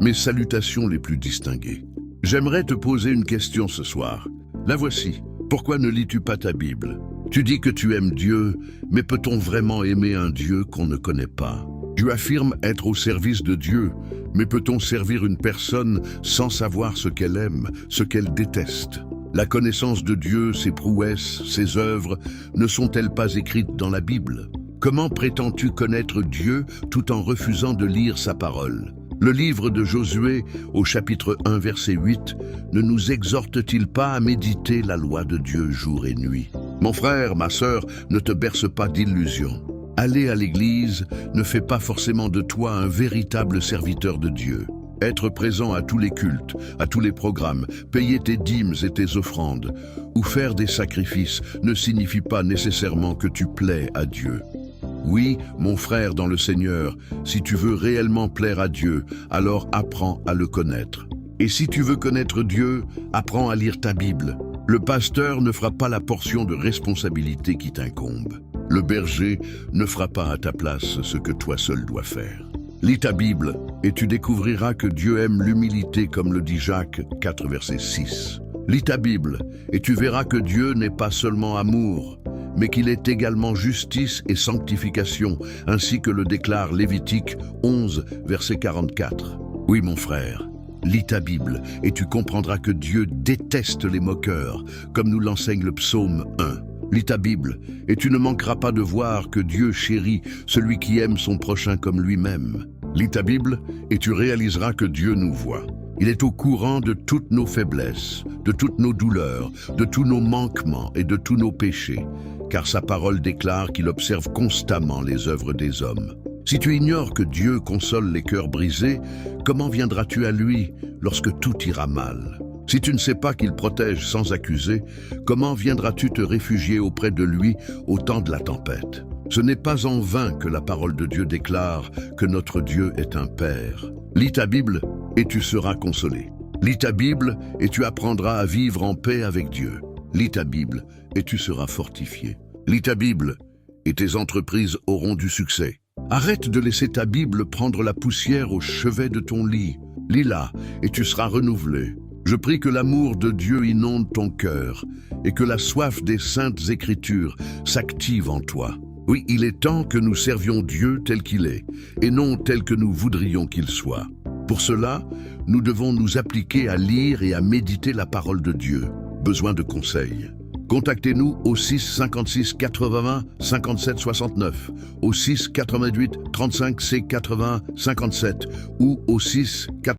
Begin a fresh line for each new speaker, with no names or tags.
mes salutations les plus distinguées. J'aimerais te poser une question ce soir. La voici. Pourquoi ne lis-tu pas ta Bible? Tu dis que tu aimes Dieu, mais peut-on vraiment aimer un Dieu qu'on ne connaît pas? Tu affirmes être au service de Dieu, mais peut-on servir une personne sans savoir ce qu'elle aime, ce qu'elle déteste? La connaissance de Dieu, ses prouesses, ses œuvres, ne sont-elles pas écrites dans la Bible? Comment prétends-tu connaître Dieu tout en refusant de lire sa parole? Le livre de Josué, au chapitre 1, verset 8, ne nous exhorte-t-il pas à méditer la loi de Dieu jour et nuit? Mon frère, ma sœur, ne te berce pas d'illusions. Aller à l'église ne fait pas forcément de toi un véritable serviteur de Dieu. Être présent à tous les cultes, à tous les programmes, payer tes dîmes et tes offrandes, ou faire des sacrifices ne signifie pas nécessairement que tu plais à Dieu. Oui, mon frère dans le Seigneur, si tu veux réellement plaire à Dieu, alors apprends à le connaître. Et si tu veux connaître Dieu, apprends à lire ta Bible. Le pasteur ne fera pas la portion de responsabilité qui t'incombe. Le berger ne fera pas à ta place ce que toi seul dois faire. Lis ta Bible et tu découvriras que Dieu aime l'humilité comme le dit Jacques 4, verset 6. Lis ta Bible et tu verras que Dieu n'est pas seulement amour, mais qu'il est également justice et sanctification, ainsi que le déclare Lévitique 11, verset 44. Oui, mon frère, lis ta Bible et tu comprendras que Dieu déteste les moqueurs, comme nous l'enseigne le psaume 1. Lis ta Bible et tu ne manqueras pas de voir que Dieu chérit celui qui aime son prochain comme lui-même. Lis ta Bible et tu réaliseras que Dieu nous voit. Il est au courant de toutes nos faiblesses, de toutes nos douleurs, de tous nos manquements et de tous nos péchés, car sa parole déclare qu'il observe constamment les œuvres des hommes. Si tu ignores que Dieu console les cœurs brisés, comment viendras-tu à lui lorsque tout ira mal? Si tu ne sais pas qu'il protège sans accuser, comment viendras-tu te réfugier auprès de lui au temps de la tempête? Ce n'est pas en vain que la parole de Dieu déclare que notre Dieu est un Père. Lis ta Bible et tu seras consolé. Lis ta Bible et tu apprendras à vivre en paix avec Dieu. Lis ta Bible et tu seras fortifié. Lis ta Bible et tes entreprises auront du succès. Arrête de laisser ta Bible prendre la poussière au chevet de ton lit. Lis-la et tu seras renouvelé. Je prie que l'amour de Dieu inonde ton cœur et que la soif des saintes Écritures s'active en toi. Oui, il est temps que nous servions Dieu tel qu'il est et non tel que nous voudrions qu'il soit. Pour cela, nous devons nous appliquer à lire et à méditer la parole de Dieu. Besoin de conseils? Contactez-nous au 6 56 80 57 69, au 6 88 35 C 80 57 ou au 6